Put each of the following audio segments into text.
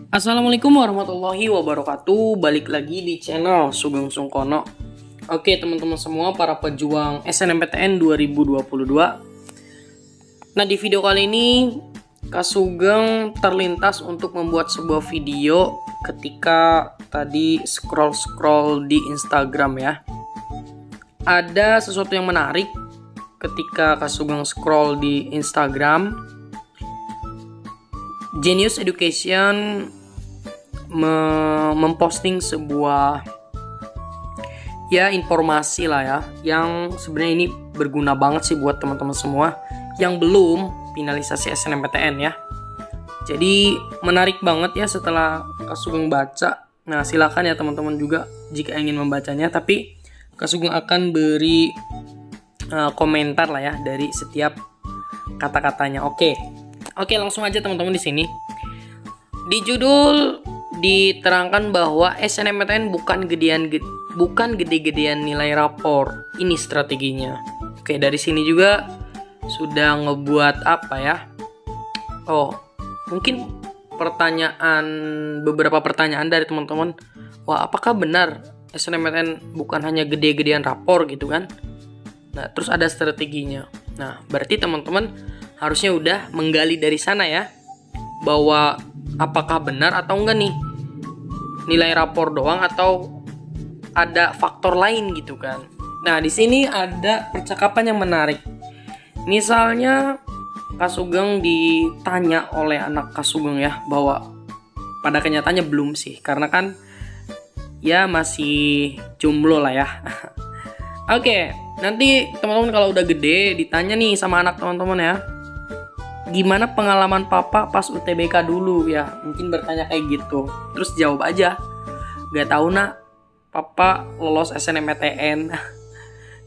Assalamualaikum warahmatullahi wabarakatuh. Balik lagi di channel Sugeng Sungkono. Oke teman-teman semua, para pejuang SNMPTN 2022. Nah, di video kali ini Kak Sugeng terlintas untuk membuat sebuah video ketika tadi scroll di Instagram ya. Ada sesuatu yang menarik ketika Kak Sugeng scroll di Instagram. Genius Education memposting sebuah informasi lah ya, yang sebenarnya ini berguna banget sih buat teman-teman semua yang belum finalisasi SNMPTN ya. Jadi menarik banget ya setelah Kak Sugeng baca. Nah, silakan ya teman-teman juga jika ingin membacanya, tapi Kak Sugeng akan beri komentar lah ya dari setiap kata-katanya. Oke, langsung aja teman-teman. Di sini di judul diterangkan bahwa SNMPTN bukan gede-gedean nilai rapor. Ini strateginya. Oke, dari sini juga sudah ngebuat apa ya? Mungkin beberapa pertanyaan dari teman-teman. Wah, apakah benar SNMPTN bukan hanya gede-gedean rapor gitu kan? Nah, terus ada strateginya. Nah, berarti teman-teman harusnya udah menggali dari sana ya, bahwa apakah benar atau enggak nih nilai rapor doang atau ada faktor lain gitu kan. Nah, di sini ada percakapan yang menarik. Misalnya Kak Sugeng ditanya oleh anak Kak Sugeng ya, bahwa pada kenyataannya belum sih, karena kan ya masih jomblo lah ya. Oke, nanti teman-teman kalau udah gede ditanya nih sama anak teman-teman ya, gimana pengalaman papa pas UTBK dulu ya, mungkin bertanya kayak gitu. Terus jawab aja, gak tahu nak, papa lolos SNMPTN.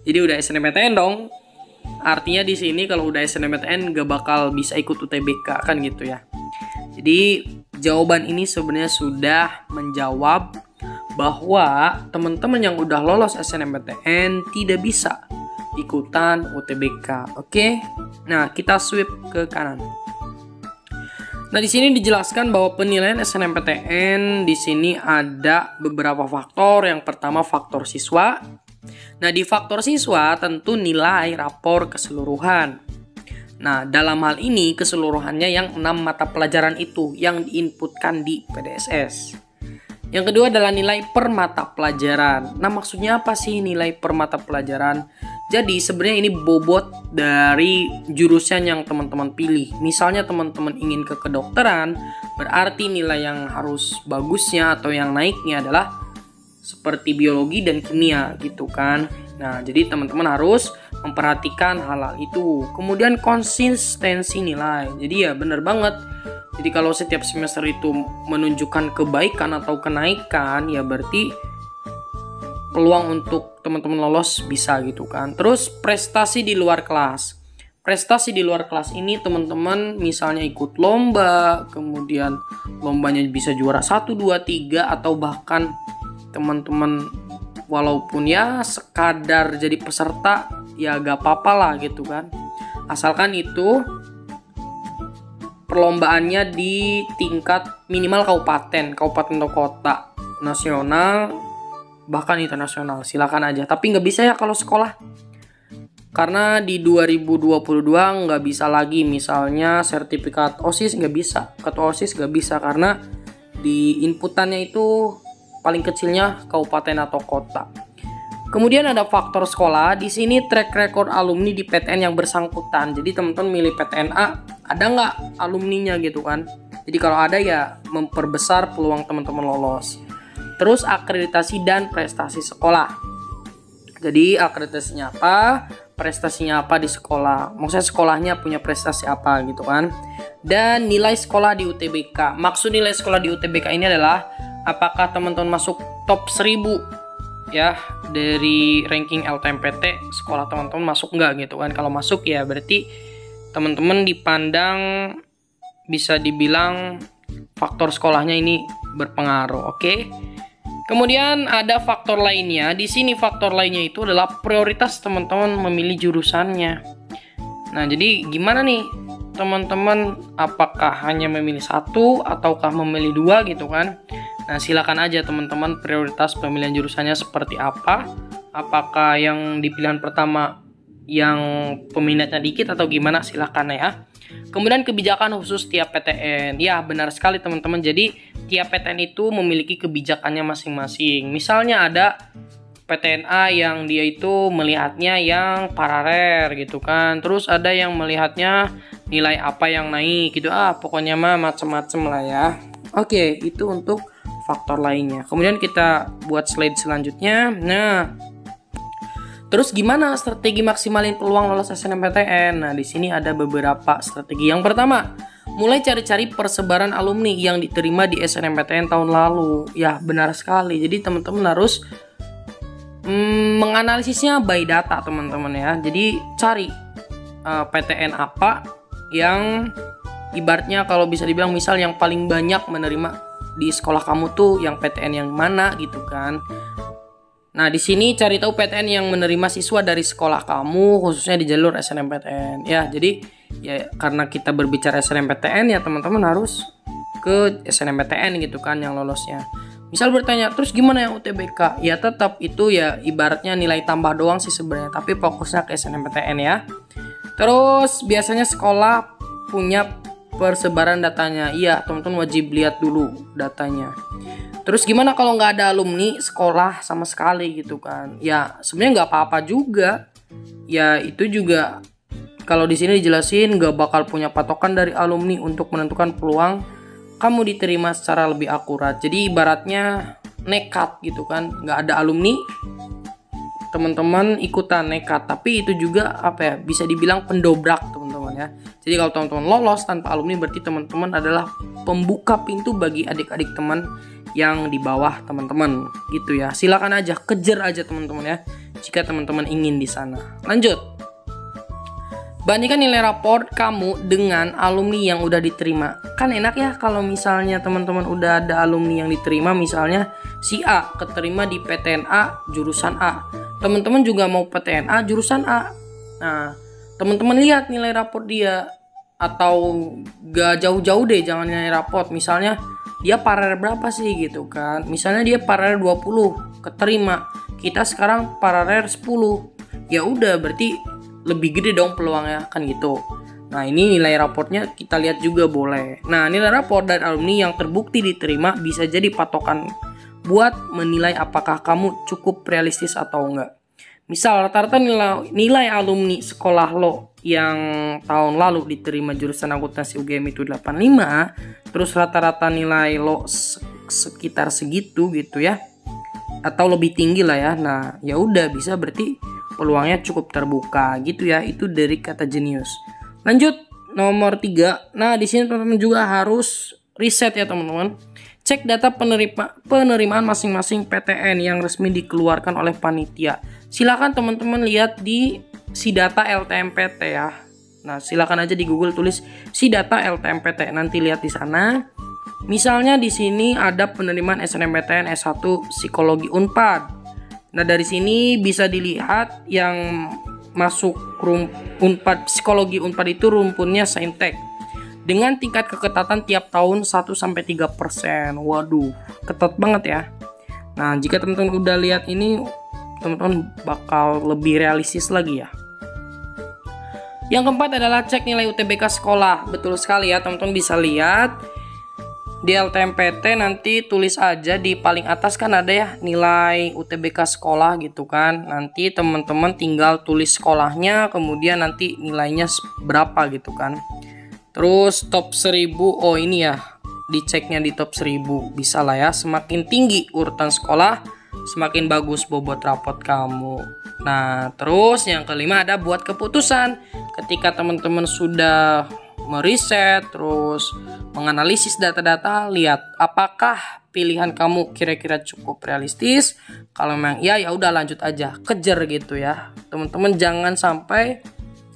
Jadi udah SNMPTN dong. Artinya di sini kalau udah SNMPTN gak bakal bisa ikut UTBK kan gitu ya. Jadi jawaban ini sebenarnya sudah menjawab bahwa teman-teman yang udah lolos SNMPTN tidak bisa ikutan UTBK. Oke. Nah, kita sweep ke kanan. Nah, di sini dijelaskan bahwa penilaian SNMPTN di sini ada beberapa faktor. Yang pertama faktor siswa. Nah, di faktor siswa tentu nilai rapor keseluruhan. Nah, dalam hal ini keseluruhannya yang 6 mata pelajaran itu yang diinputkan di PDSS. Yang kedua adalah nilai per mata pelajaran. Nah, maksudnya apa sih nilai per mata pelajaran? Jadi sebenarnya ini bobot dari jurusan yang teman-teman pilih. Misalnya teman-teman ingin ke kedokteran, berarti nilai yang harus bagusnya atau yang naiknya adalah seperti biologi dan kimia gitu kan. Nah, jadi teman-teman harus memperhatikan hal-hal itu. Kemudian konsistensi nilai. Jadi ya benar banget. Jadi kalau setiap semester itu menunjukkan kebaikan atau kenaikan, ya berarti peluang untuk teman-teman lolos bisa gitu kan. Terus prestasi di luar kelas. Prestasi di luar kelas ini teman-teman misalnya ikut lomba, kemudian lombanya bisa juara 1, 2, 3, atau bahkan teman-teman walaupun ya sekadar jadi peserta, ya gak apa-apa lah gitu kan. Asalkan itu perlombaannya di tingkat minimal kabupaten atau kota, nasional, bahkan internasional, silakan aja. Tapi nggak bisa ya kalau sekolah, karena di 2022 nggak bisa lagi misalnya sertifikat OSIS nggak bisa, ketua OSIS nggak bisa, karena di inputannya itu paling kecilnya kabupaten atau kota. Kemudian ada faktor sekolah. Di sini track record alumni di PTN yang bersangkutan. Jadi teman-teman milih PTN A, ada nggak alumninya gitu kan. Jadi kalau ada ya memperbesar peluang teman-teman lolos. Terus akreditasi dan prestasi sekolah. Jadi akreditasinya apa, prestasinya apa di sekolah. Maksudnya sekolahnya punya prestasi apa gitu kan. Dan nilai sekolah di UTBK. Maksud nilai sekolah di UTBK ini adalah apakah teman-teman masuk top 1000 ya dari ranking LTMPT, sekolah teman-teman masuk nggak gitu kan. Kalau masuk ya berarti teman-teman dipandang, bisa dibilang faktor sekolahnya ini berpengaruh. Oke. Kemudian ada faktor lainnya. Di sini faktor lainnya itu adalah prioritas teman-teman memilih jurusannya. Nah, jadi gimana nih teman-teman apakah hanya memilih satu ataukah memilih dua gitu kan. Nah, silakan aja teman-teman prioritas pemilihan jurusannya seperti apa. Apakah yang di pilihan pertama yang peminatnya dikit atau gimana, silakan ya. Kemudian kebijakan khusus tiap PTN. Ya, benar sekali teman-teman. Jadi tiap PTN itu memiliki kebijakannya masing-masing. Misalnya ada PTNA yang dia itu melihatnya yang paralel gitu kan. Terus ada yang melihatnya nilai apa yang naik gitu. Pokoknya mah macem-macem lah ya. Oke, itu untuk faktor lainnya. Kemudian kita buat slide selanjutnya. Nah, terus gimana strategi maksimalin peluang lolos SNMPTN? Nah, di sini ada beberapa strategi. Yang pertama, mulai cari-cari persebaran alumni yang diterima di SNMPTN tahun lalu. Ya, benar sekali. Jadi teman-teman harus menganalisisnya by data teman-teman ya. Jadi cari PTN apa yang ibaratnya kalau bisa dibilang misal yang paling banyak menerima di sekolah kamu tuh yang PTN yang mana gitu kan. Nah, di sini cari tahu PTN yang menerima siswa dari sekolah kamu khususnya di jalur SNMPTN. Ya, jadi ya karena kita berbicara SNMPTN ya teman-teman harus ke SNMPTN gitu kan yang lolosnya. Misal bertanya, terus gimana yang UTBK? Ya tetap itu ya ibaratnya nilai tambah doang sih sebenarnya, tapi fokusnya ke SNMPTN ya. Terus biasanya sekolah punya persebaran datanya. Iya, teman-teman wajib lihat dulu datanya. Terus gimana kalau nggak ada alumni sekolah sama sekali gitu kan? Ya sebenarnya nggak apa-apa juga. Ya itu juga kalau di sini dijelasin nggak bakal punya patokan dari alumni untuk menentukan peluang kamu diterima secara lebih akurat. Jadi ibaratnya nekat gitu kan, nggak ada alumni, teman-teman ikutan nekat. Tapi itu juga bisa dibilang pendobrak teman-teman ya. Jadi kalau teman-teman lolos tanpa alumni berarti teman-teman adalah pembuka pintu bagi adik-adik teman yang di bawah teman-teman gitu ya. Silakan aja, kejar aja teman-teman ya jika teman-teman ingin di sana. Lanjut. Bandingkan nilai rapor kamu dengan alumni yang udah diterima. Kan enak ya kalau misalnya teman-teman udah ada alumni yang diterima, misalnya si A keterima di PTNA jurusan A. Teman-teman juga mau PTNA jurusan A. Nah, teman-teman lihat nilai rapor dia, atau gak jauh-jauh deh, jangan nilai rapor. Misalnya dia paralel berapa sih gitu kan. Misalnya dia paralel 20 keterima. Kita sekarang paralel 10. Ya udah berarti lebih gede dong peluangnya kan gitu. Nah, ini nilai raportnya kita lihat juga boleh. Nah, nilai rapor dari alumni yang terbukti diterima bisa jadi patokan buat menilai apakah kamu cukup realistis atau enggak. Misal rata-rata nilai alumni sekolah lo yang tahun lalu diterima jurusan akuntansi UGM itu 85, terus rata-rata nilai lo sekitar segitu gitu ya, atau lebih tinggi lah ya. Nah, ya udah bisa berarti peluangnya cukup terbuka gitu ya. Itu dari kata jenius. Lanjut nomor 3. Nah, di sini teman-teman juga harus riset ya teman-teman. Cek data penerimaan masing-masing PTN yang resmi dikeluarkan oleh panitia. Silakan teman-teman lihat di SIDATA LTMPT ya. Nah, silakan aja di Google tulis SIDATA LTMPT, nanti lihat di sana. Misalnya di sini ada penerimaan SNMPTN S1 Psikologi Unpad. Nah, dari sini bisa dilihat yang masuk Unpad Psikologi Unpad itu rumpunnya Saintek dengan tingkat keketatan tiap tahun 1-3%. Waduh, ketat banget ya. Nah, jika teman-teman udah lihat ini, teman-teman bakal lebih realistis lagi ya. Yang keempat adalah cek nilai UTBK sekolah. Betul sekali ya, teman-teman bisa lihat di LTMPT, nanti tulis aja di paling atas kan ada ya nilai UTBK sekolah gitu kan. Nanti teman-teman tinggal tulis sekolahnya, kemudian nanti nilainya berapa gitu kan. Terus top 1000, oh ini ya diceknya di top 1000, bisa lah ya. Semakin tinggi urutan sekolah semakin bagus bobot rapot kamu. Nah, terus yang kelima ada buat keputusan. Ketika teman-teman sudah meriset, terus menganalisis data-data, lihat apakah pilihan kamu kira-kira cukup realistis. Kalau memang ya udah lanjut aja, kejar gitu ya. Teman-teman jangan sampai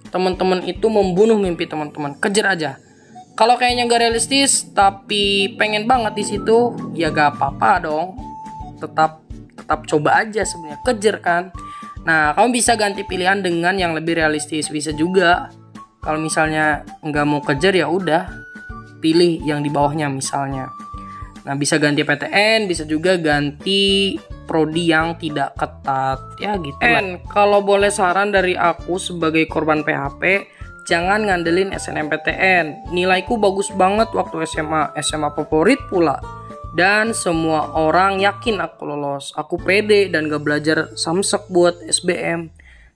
teman-teman itu membunuh mimpi teman-teman, kejar aja. Kalau kayaknya gak realistis tapi pengen banget di situ, ya gak apa-apa dong. Tetap coba aja sebenarnya, kejar kan. Nah, kamu bisa ganti pilihan dengan yang lebih realistis, bisa juga. Kalau misalnya nggak mau kejar ya udah pilih yang di bawahnya misalnya. Nah, bisa ganti PTN, bisa juga ganti prodi yang tidak ketat ya gitu. Dan kalau boleh saran dari aku sebagai korban PHP, jangan ngandelin SNMPTN. Nilaiku bagus banget waktu SMA favorit pula. Dan semua orang yakin aku lolos. Aku pede dan gak belajar samsek buat SBM.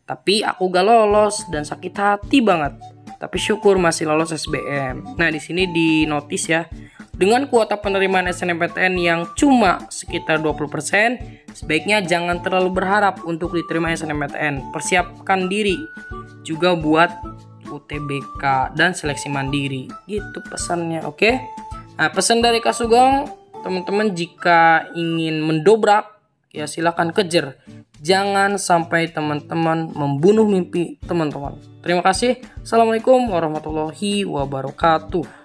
Tapi aku gak lolos dan sakit hati banget. Tapi syukur masih lolos SBM. Nah, di sini di notis ya. Dengan kuota penerimaan SNMPTN yang cuma sekitar 20%, sebaiknya jangan terlalu berharap untuk diterima SNMPTN. Persiapkan diri juga buat UTBK dan seleksi mandiri. Gitu pesannya, oke? Nah, pesan dari Kak Sugeng, teman-teman jika ingin mendobrak, ya silakan kejar. Jangan sampai teman-teman membunuh mimpi teman-teman. Terima kasih. Assalamualaikum warahmatullahi wabarakatuh.